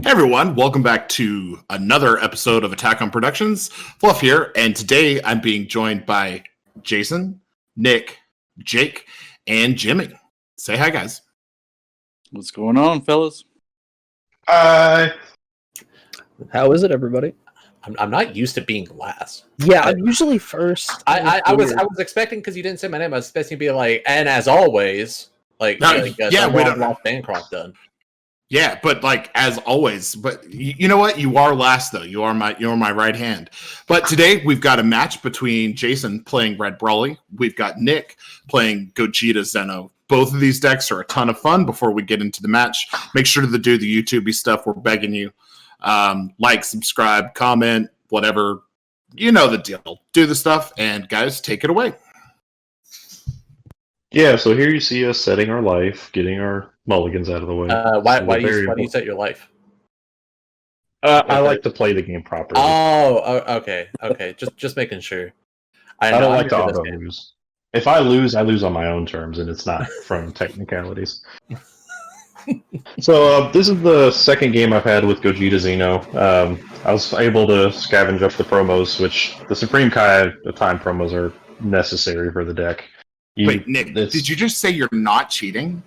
Hey everyone, welcome back to another episode of Attack on Productions. Fluff here, and today I'm being joined by Jason, Nick, Jake, and Jimmy. Say hi, guys. What's going on, fellas? Hi. How is it, everybody? I'm not used to being last. Yeah, I'm usually first. I was expecting, because you didn't say my name, I was expecting to be like, and as always, we don't lost Bancroft done. Yeah, but like as always, but you know what? You are last though. You're my right hand. But today we've got a match between Jason playing Red Brawly. We've got Nick playing Gogeta Xeno. Both of these decks are a ton of fun. Before we get into the match, make sure to do the YouTubey stuff. We're begging you. Like, subscribe, comment, whatever. You know the deal. Do the stuff, and guys, take it away. Yeah, so here you see us setting our life, getting our mulligans out of the way. Why do you set your life? I like to play the game properly. Okay. Just making sure. I don't like to auto lose. If I lose on my own terms, and it's not from technicalities. So this is the second game I've had with Gogeta Xeno. I was able to scavenge up the promos, which the Supreme Kai at the time promos are necessary for the deck. Wait, Nick, did you just say you're not cheating?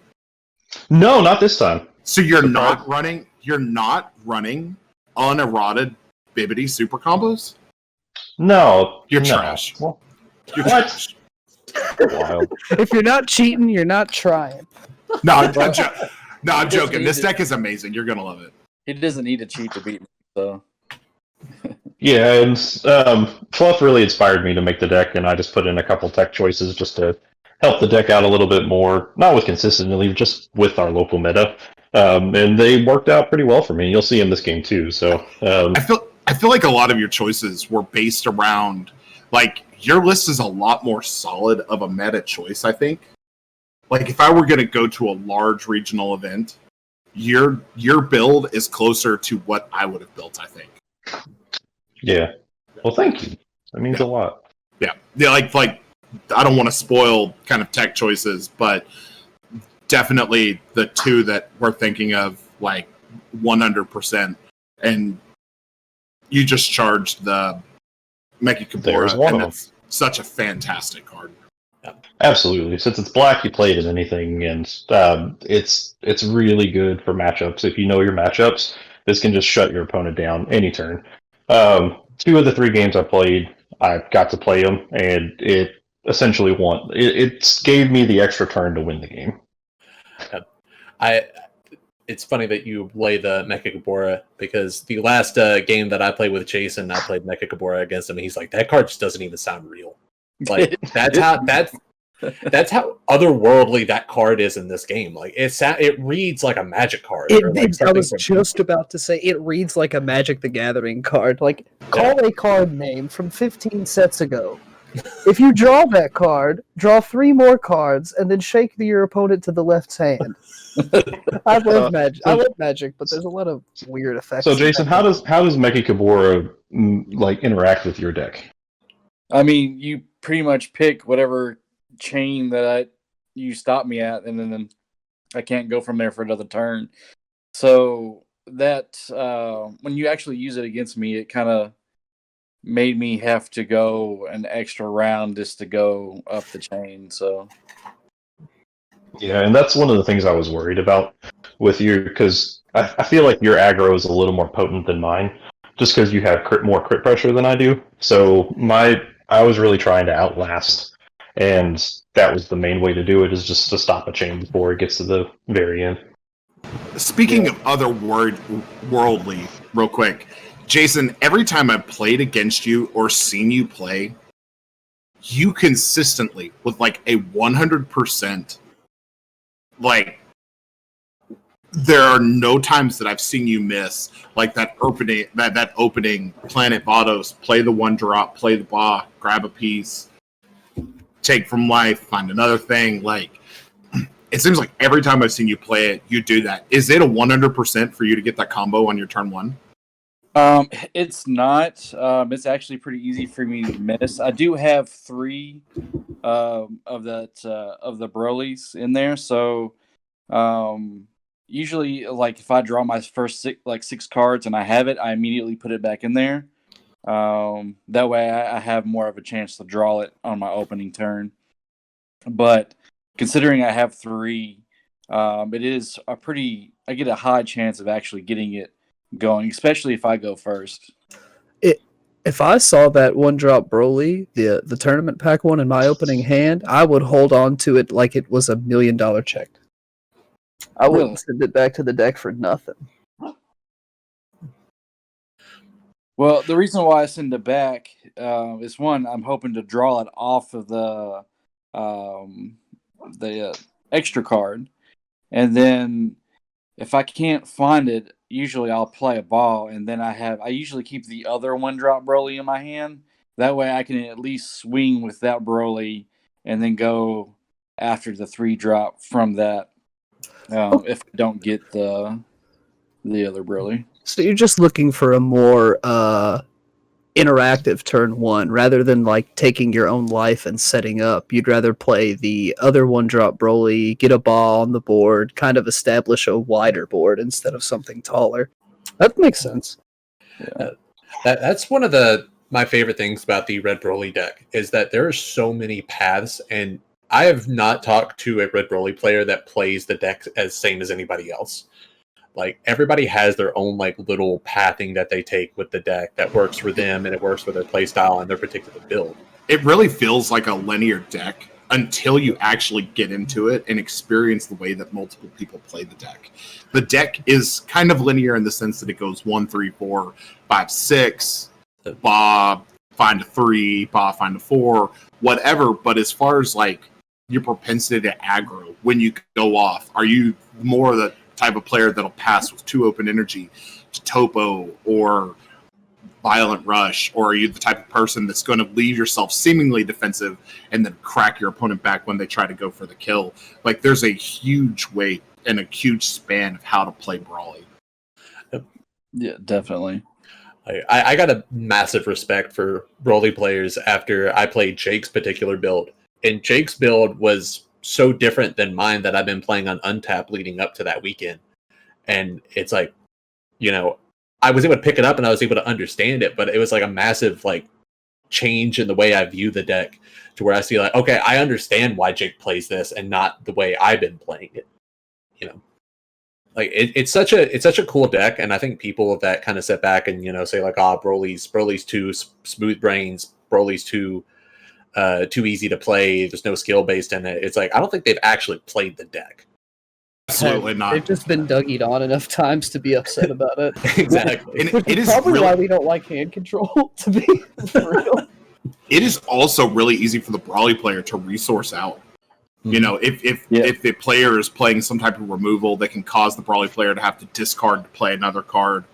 No, not this time. So you're not running uneroded Bibbidi super combos? No. You're trash. Well, You're trash. Wild. If you're not cheating, you're not trying. I'm joking. This deck is amazing. You're going to love it. He doesn't need to cheat to beat me, so. Yeah, and Fluff really inspired me to make the deck, and I just put in a couple tech choices just to help the deck out a little bit more, not with consistently, just with our local meta. And they worked out pretty well for me. You'll see in this game too. So I feel like a lot of your choices were based around, like, your list is a lot more solid of a meta choice, I think. Like, if I were going to go to a large regional event, your build is closer to what I would have built, I think. Yeah. Well, thank you. That means a lot. Yeah, like I don't want to spoil kind of tech choices, but definitely the two that we're thinking of, like 100%. And you just charged the Mecha Kabura, and it's such a fantastic card. Absolutely. Since it's black, you play it in anything, and it's really good for matchups. If you know your matchups, this can just shut your opponent down any turn. 2 of the 3 games I played, I got to play them, and it essentially won. It gave me the extra turn to win the game. It's funny that you play the Mecha Kabura, because the last game that I played with Jason, I played Mecha Kabura against him, and he's like, that card just doesn't even sound real. Like, that's how otherworldly that card is in this game. Like, it reads like a Magic card. I was just about to say, it reads like a Magic the Gathering card. Like, call a card name from 15 sets ago. If you draw that card, draw 3 more cards, and then shake your opponent to the left hand. I love Magic, but there's a lot of weird effects. So, Jason, how does Mecha Kabura like interact with your deck? I mean, you pretty much pick whatever chain that you stop me at, and then I can't go from there for another turn. So that when you actually use it against me, it kind of made me have to go an extra round just to go up the chain. So yeah, and that's one of the things I was worried about with you, because I feel like your aggro is a little more potent than mine, just because you have more crit pressure than I do. So I was really trying to outlast, and that was the main way to do it, is just to stop a chain before it gets to the very end. Speaking of otherworldly, real quick, Jason, every time I've played against you or seen you play, you consistently, with like a 100%, like, there are no times that I've seen you miss, like that opening Planet Vados, play the 1-drop, play the Ba, grab a piece, take from life, find another thing. Like, it seems like every time I've seen you play it, you do that. Is it a 100% for you to get that combo on your turn 1? It's not. It's actually pretty easy for me to miss. I do have 3 of the Broly's in there, so usually, like if I draw my first six cards and I have it, I immediately put it back in there. That way, I have more of a chance to draw it on my opening turn. But considering I have 3, it is a pretty. I get a high chance of actually getting it going, especially if I go first. If I saw that 1-drop Broly, the tournament pack one in my opening hand, I would hold on to it like it was $1 million check. I wouldn't send it back to the deck for nothing. Well, the reason why I send it back is one, I'm hoping to draw it off of the extra card, and then if I can't find it, usually I'll play a ball, and then I usually keep the other 1-drop Broly in my hand. That way, I can at least swing with that Broly, and then go after the 3-drop from that. If I don't get the other Broly. So you're just looking for a more interactive turn 1 rather than like taking your own life and setting up. You'd rather play the other 1-drop Broly, get a ball on the board, kind of establish a wider board instead of something taller. That makes sense. Yeah. That's one of my favorite things about the Red Broly deck is that there are so many paths, and I have not talked to a Red Broly player that plays the deck as same as anybody else. Like, everybody has their own like little pathing that they take with the deck that works for them, and it works for their play style and their particular build. It really feels like a linear deck until you actually get into it and experience the way that multiple people play the deck. The deck is kind of linear in the sense that it goes 1, 3, 4, 5, 6, Bob, find a 3, Bob, find a 4, whatever. But as far as like your propensity to aggro when you go off, are you more the type of player that'll pass with 2 open energy to Topo or Violent Rush, or are you the type of person that's going to leave yourself seemingly defensive and then crack your opponent back when they try to go for the kill? Like, there's a huge weight and a huge span of how to play Brawly. Yeah, definitely. I got a massive respect for Broly players after I played Jake's particular build. And Jake's build was so different than mine that I've been playing on Untap leading up to that weekend. And it's like, I was able to pick it up and I was able to understand it, but it was like a massive like change in the way I view the deck to where I see like, okay, I understand why Jake plays this and not the way I've been playing it. Like it's such a cool deck, and I think people that kind of sit back and say like, Broly's too smooth brains, Broly's too easy to play, there's no skill based in it. It's like, I don't think they've actually played the deck. Absolutely not. They've just been Dougied on enough times to be upset about it. Exactly. And Which it is is probably really, why we don't like hand control, to be for real. it is also really easy for the Brawly player to resource out. If the player is playing some type of removal that can cause the Brawly player to have to discard to play another card,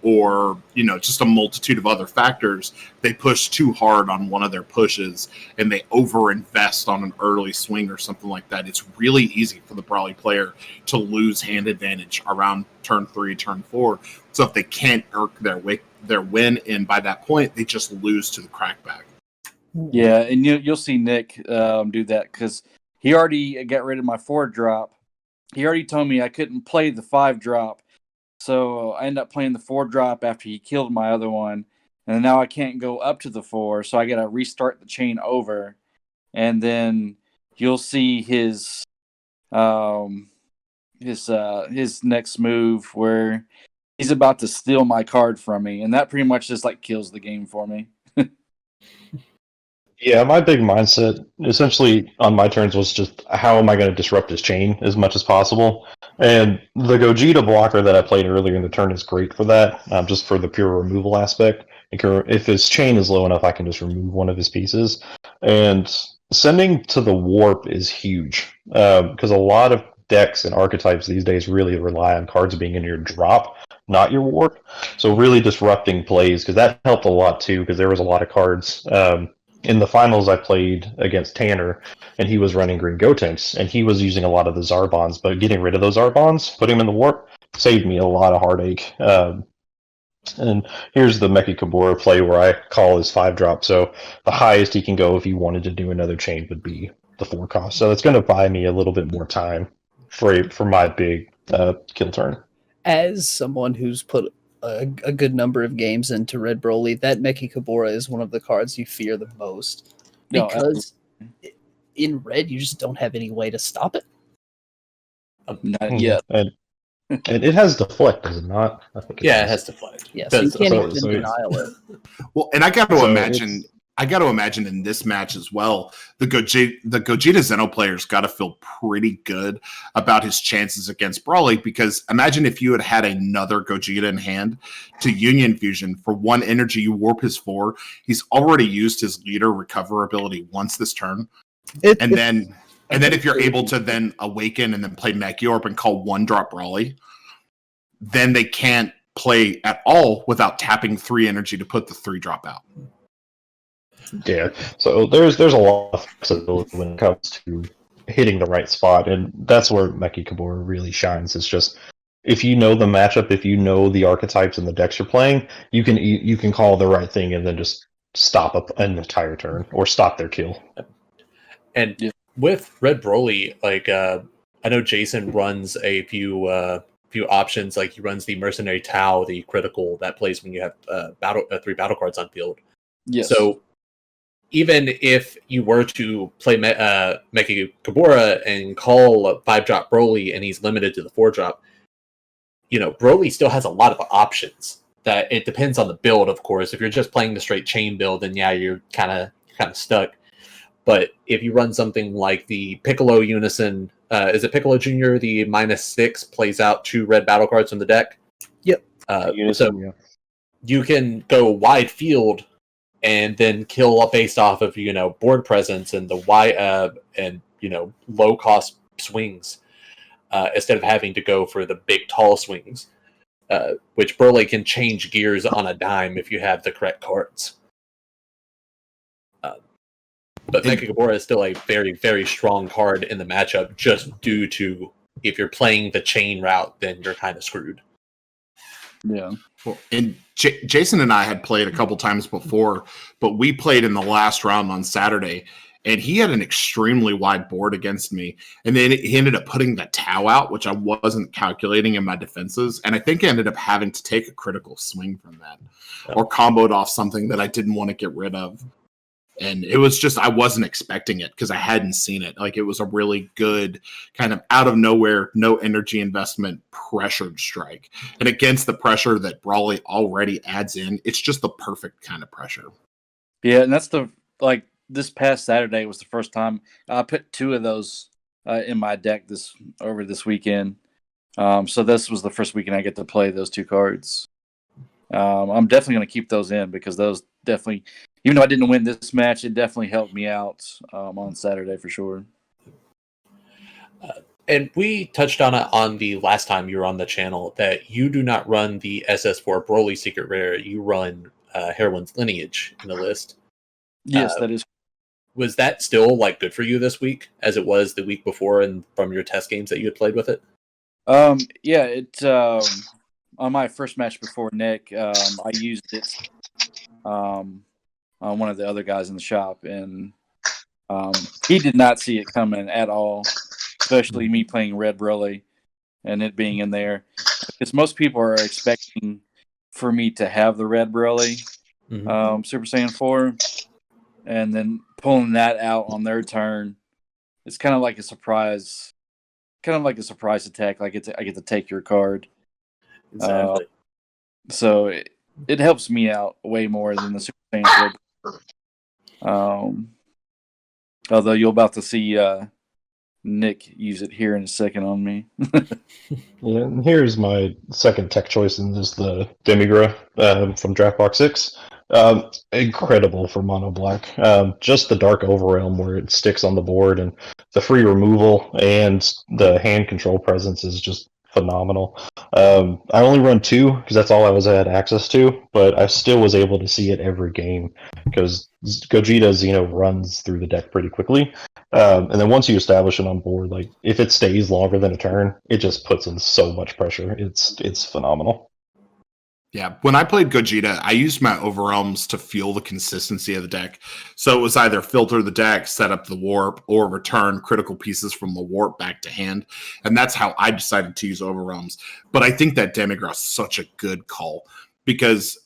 or just a multitude of other factors, they push too hard on one of their pushes and they overinvest on an early swing or something like that. It's really easy for the Brawly player to lose hand advantage around turn 3, turn 4. So if they can't irk their win in by that point, they just lose to the crackback. Yeah, and you'll see Nick do that because he already got rid of my 4-drop. He already told me I couldn't play the 5-drop. So I ended up playing the 4-drop after he killed my other one. And now I can't go up to the 4, so I got to restart the chain over. And then you'll see his next move where he's about to steal my card from me. And that pretty much just like kills the game for me. Yeah, my big mindset essentially on my turns was just how am I going to disrupt his chain as much as possible. And the Gogeta blocker that I played earlier in the turn is great for that, just for the pure removal aspect. If his chain is low enough, I can just remove one of his pieces. And sending to the warp is huge, because a lot of decks and archetypes these days really rely on cards being in your drop, not your warp. So really disrupting plays, because that helped a lot too, because there was a lot of cards. In the finals, I played against Tanner, and he was running Green Gotenks, and he was using a lot of the Zarbons, but getting rid of those Zarbons, putting him in the warp, saved me a lot of heartache. And here's the Mecha Kabura play where I call his 5-drop, so the highest he can go if he wanted to do another chain would be the 4 cost. So it's going to buy me a little bit more time for my big kill turn. As someone who's put a good number of games into Red Broly, that Mechikabura is one of the cards you fear the most. No, Because in red, you just don't have any way to stop it. not yet. And it has deflect, does it not? I think Yeah, it has deflect. Yeah, so you Does- can't so- even so it's- denial it. Well, and I got to So imagine. I got to imagine in this match as well, the Gogeta Xeno player's got to feel pretty good about his chances against Brawly, because imagine if you had another Gogeta in hand to Union Fusion for 1 energy, you warp his 4. He's already used his leader recover ability once this turn, and then if you're able to then awaken and then play Mech-Yorp and call 1-drop Brawly, then they can't play at all without tapping 3 energy to put the 3-drop out. Yeah, so there's a lot of flexibility when it comes to hitting the right spot, and that's where Mechikabura really shines. It's just if you know the matchup, if you know the archetypes and the decks you're playing, you can call the right thing and then just stop an entire turn or stop their kill. And with Red Broly, like I know Jason runs a few options. Like he runs the Mercenary Tau, the critical that plays when you have 3 battle cards on field. Yes. So even if you were to play Mechikabura and call a 5-drop Broly and he's limited to the 4-drop, Broly still has a lot of options. That it depends on the build, of course. If you're just playing the straight chain build, then yeah, you're kind of stuck. But if you run something like the Piccolo Unison, is it Piccolo Jr., the -6 plays out 2 red battle cards from the deck? Yep. Unison, So you can go wide field and then kill based off of board presence and the low cost swings instead of having to go for the big tall swings, which Broly can change gears on a dime if you have the correct cards. But Mechikabura is still a very, very strong card in the matchup, just due to if you're playing the chain route, then you're kind of screwed. Yeah. Well, and Jason and I had played a couple times before, but we played in the last round on Saturday, and he had an extremely wide board against me. And then he ended up putting the Tau out, which I wasn't calculating in my defenses. And I think I ended up having to take a critical swing from that, or comboed off something that I didn't want to get rid of. And it was just, I wasn't expecting it because I hadn't seen it. Like, it was a really good kind of out of nowhere, no energy investment, pressured strike. And against the pressure that Brawly already adds in, it's just the perfect kind of pressure. Yeah, and that's this past Saturday was the first time I put 2 of those in my deck over this weekend. So this was the first weekend I get to play those 2 cards. I'm definitely going to keep those in because those definitely, even though I didn't win this match, it definitely helped me out on Saturday for sure. And we touched on it on the last time you were on the channel that you do not run the SS4 Broly Secret Rare. You run Heroine's Lineage in the list. Yes, that is. Was that still good for you this week, as it was the week before, and from your test games that you had played with it? Yeah, it on my first match before Nick, I used it on one of the other guys in the shop, and he did not see it coming at all, especially me playing Red Broly and it being in there, because most people are expecting for me to have the Red Broly Super Saiyan 4, and then pulling that out on their turn, it's kind of like a surprise. Kind of like a surprise attack. I get to take your card. Exactly. So it helps me out way more than the Super Saiyan would. Although you're about to see Nick use it here in a second on me. Yeah, and here's my second tech choice, and this is the Demigra from Draftbox 6. Incredible for mono black. Just the Dark Overrealm where it sticks on the board, and the free removal and the hand control presence is just phenomenal. I only run 2 because that's all I had access to, but I still was able to see it every game because Gogeta Xeno runs through the deck pretty quickly. And then once you establish it on board, if it stays longer than a turn, it just puts in so much pressure. It's phenomenal. Yeah, when I played Gogeta, I used my overwhelms to feel the consistency of the deck. So it was either filter the deck, set up the warp, or return critical pieces from the warp back to hand. And that's how I decided to use overwhelms. But I think that Demigra is such a good call because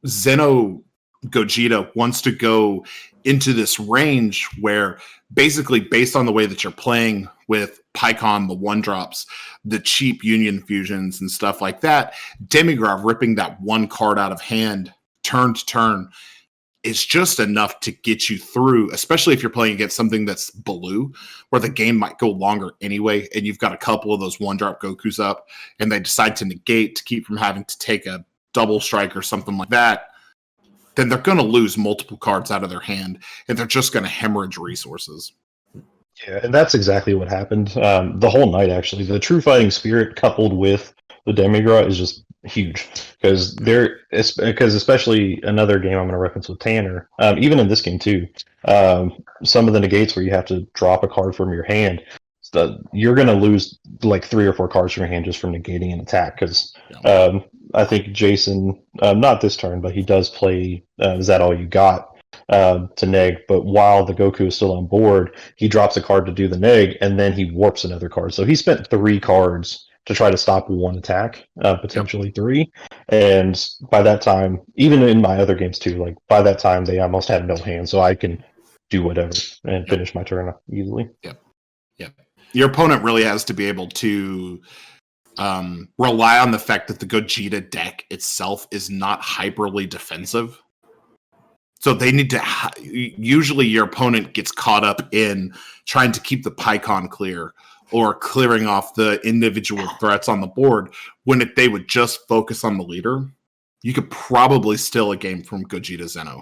Xeno Gogeta wants to go into this range where basically based on the way that you're playing with PyCon, the one drops, the cheap union fusions and stuff like that, Demigraph ripping that one card out of hand turn to turn is just enough to get you through, especially if you're playing against something that's blue, where the game might go longer anyway, and you've got a couple of those one drop Gokus up, and they decide to negate to keep from having to take a double strike or something like that. Then they're going to lose multiple cards out of their hand, and they're just going to hemorrhage resources. Yeah, and that's exactly what happened. The whole night, actually, the True Fighting Spirit coupled with the Demigra is just huge because especially another game I'm going to reference with Tanner. Even in this game too, some of the negates where you have to drop a card from your hand, you're going to lose like 3 or 4 cards from your hand just from negating an attack because. I think Jason, not this turn, but he does play Is That All You Got to neg, but while the Goku is still on board, he drops a card to do the neg, and then he warps another card. So he spent 3 cards to try to stop one attack, potentially 3. And by that time, even in my other games too, like by that time, they almost had no hand, so I can do whatever and finish my turn easily. Yep. Your opponent really has to be able to rely on the fact that the Gogeta deck itself is not hyperly defensive. So they need to usually your opponent gets caught up in trying to keep the PyCon clear or clearing off the individual threats on the board, when if they would just focus on the leader, you could probably steal a game from Gogeta Xeno.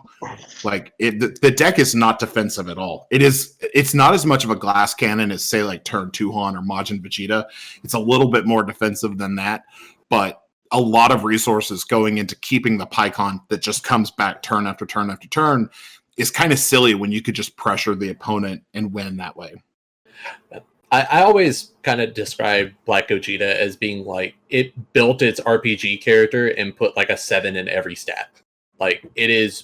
Like the deck is not defensive at all. It's not as much of a glass cannon as say like Turn 2 Han or Majin Vegeta. It's a little bit more defensive than that, but a lot of resources going into keeping the PyCon that just comes back turn after turn after turn is kind of silly when you could just pressure the opponent and win that way. I always kind of describe Black Gogeta as being like it built its RPG character and put like a 7 in every stat. Like it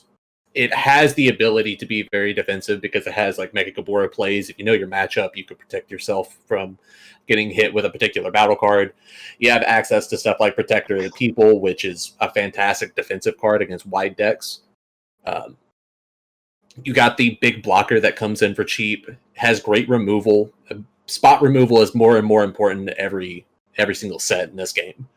has the ability to be very defensive because it has like Mega Gabora plays. If you know your matchup, you can protect yourself from getting hit with a particular battle card. You have access to stuff like Protector of the People, which is a fantastic defensive card against wide decks. You got the big blocker that comes in for cheap, has great removal. Spot removal is more and more important every single set in this game.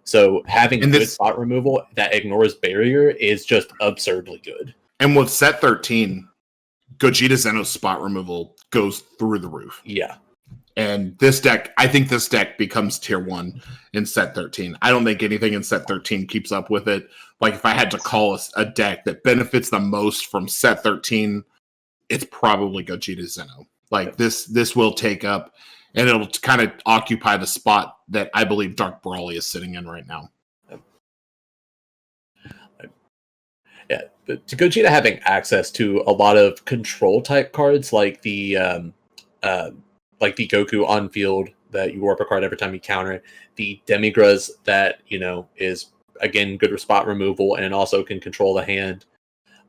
So having good spot removal that ignores barrier is just absurdly good. And with set 13, Gogeta Xeno's spot removal goes through the roof. Yeah. And this deck, I think this deck becomes tier 1 in set 13. I don't think anything in set 13 keeps up with it. Like if I had to call a deck that benefits the most from set 13, it's probably Gogeta Xeno. Like this will take up, and it'll kind of occupy the spot that I believe Dark Brawly is sitting in right now. Yeah, but to Gogeta having access to a lot of control type cards like the Goku on field that you warp a card every time you counter it, the Demigras that is again good with spot removal and also can control the hand.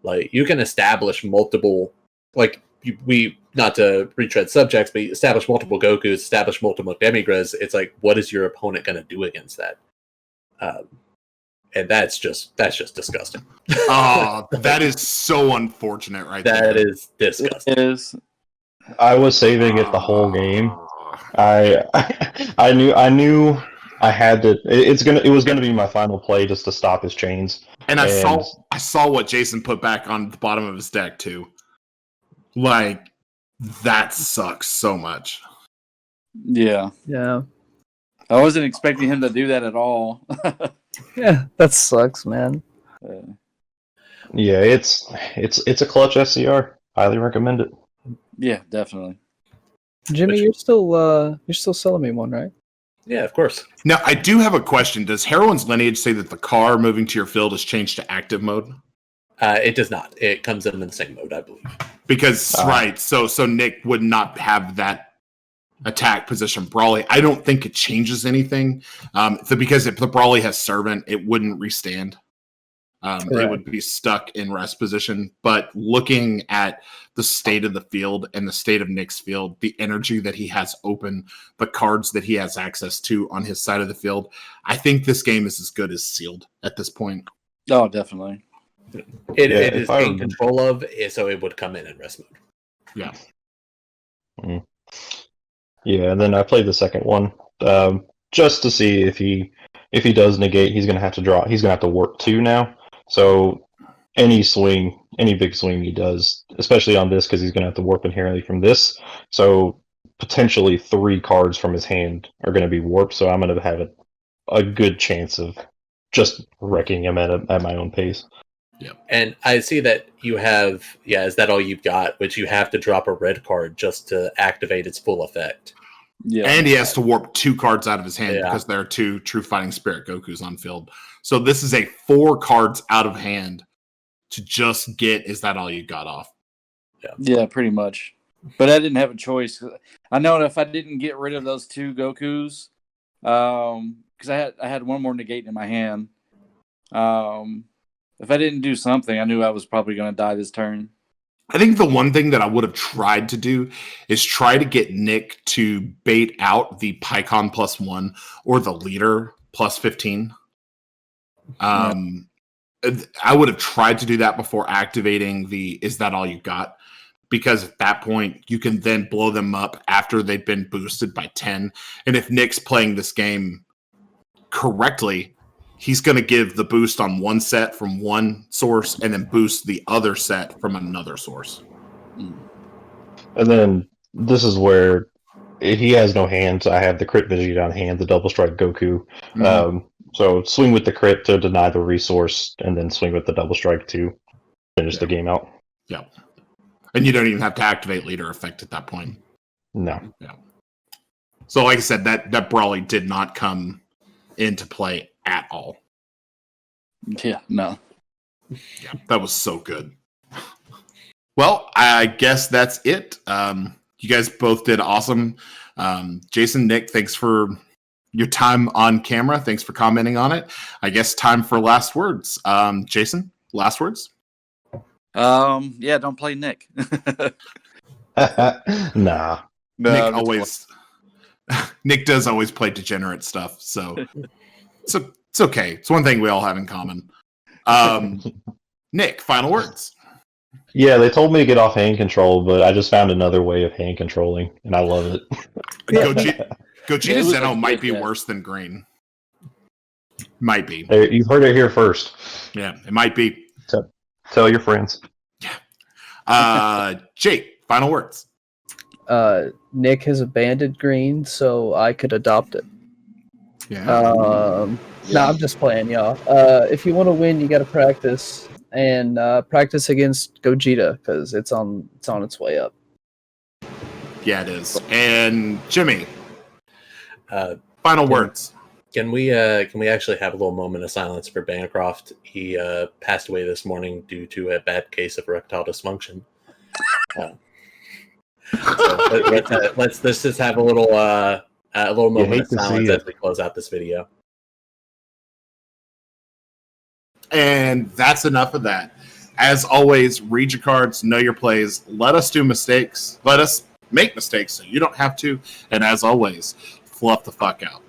Like you can establish multiple we not to retread subjects, but establish multiple Gokus, establish multiple Demigras. It's like, what is your opponent going to do against that? And that's just disgusting. Oh, that is so unfortunate, right there. That is disgusting. It is. I was saving it the whole game. I knew I had to. It was gonna be my final play just to stop his chains. And I saw what Jason put back on the bottom of his deck too. Like, that sucks so much. Yeah. I wasn't expecting him to do that at all. Yeah, that sucks, man. Yeah, it's a clutch SCR. Highly recommend it. Yeah, definitely. Jimmy, you're still selling me one, right? Yeah, of course. Now, I do have a question. Does Heroine's Lineage say that the car moving to your field has changed to active mode? It does not. It comes in the same mode, I believe. Because right, so Nick would not have that attack position Brawly. I don't think it changes anything. Because if the Brawly has Servant, it wouldn't restand. It would be stuck in rest position. But looking at the state of the field and the state of Nick's field, the energy that he has open, the cards that he has access to on his side of the field, I think this game is as good as sealed at this point. Oh, definitely. It is in control of, so it would come in rest mode. Yeah. Mm. Yeah, and then I played the second one just to see if he does negate, he's gonna have to draw. He's gonna have to work 2 now. So any big swing he does, especially on this, because he's gonna have to warp inherently from this. So potentially 3 cards from his hand are gonna be warped. So I'm gonna have a good chance of just wrecking him at my own pace. Yeah, and I see that you have, is that all you've got? Which you have to drop a red card just to activate its full effect. Yeah, and he has to warp 2 cards out of his hand because there are 2 True Fighting Spirit Gokus on field. So this is a 4 cards out of hand to just get. Is that all you got off? Yeah, pretty much. But I didn't have a choice. I know if I didn't get rid of those 2 Gokus, because I had one more negate in my hand. If I didn't do something, I knew I was probably going to die this turn. I think the one thing that I would have tried to do is try to get Nick to bait out the PyCon +1 or the leader +15. I would have tried to do that before activating the "Is that all you got?" Because at that point, you can then blow them up after they've been boosted by 10. And if Nick's playing this game correctly, he's going to give the boost on one set from one source and then boost the other set from another source. And then this is where he has no hands. I have the crit Vegeta on hand, the double strike Goku. Mm-hmm. So swing with the crit to deny the resource, and then swing with the double strike to finish the game out. Yeah. And you don't even have to activate leader effect at that point. No. Yeah. So like I said, that Brawly did not come into play at all. Yeah, no. Yeah, that was so good. Well, I guess that's it. You guys both did awesome. Jason, Nick, thanks for your time on camera. Thanks for commenting on it. I guess time for last words. Jason, last words? Yeah, don't play Nick. Nah. Nick does always play degenerate stuff, so it's okay. It's one thing we all have in common. Nick, final words. Yeah, they told me to get off hand control, but I just found another way of hand controlling, and I love it. Gogeta Xeno like might be that. worse than Green. Might be. Hey, you've heard it here first. Yeah, it might be. Tell your friends. Jake, final words. Nick has abandoned Green, so I could adopt it. Yeah. No, I'm just playing, y'all. If you want to win, you got to practice and practice against Gogeta because it's on its way up. Yeah, it is. And Jimmy, final words. Can we actually have a little moment of silence for Bancroft? He passed away this morning due to a bad case of erectile dysfunction. So let's just have a little moment of silence as we close out this video. And that's enough of that. As always, read your cards, know your plays. Let us do mistakes. Let us make mistakes so you don't have to. And as always, fluff the fuck out.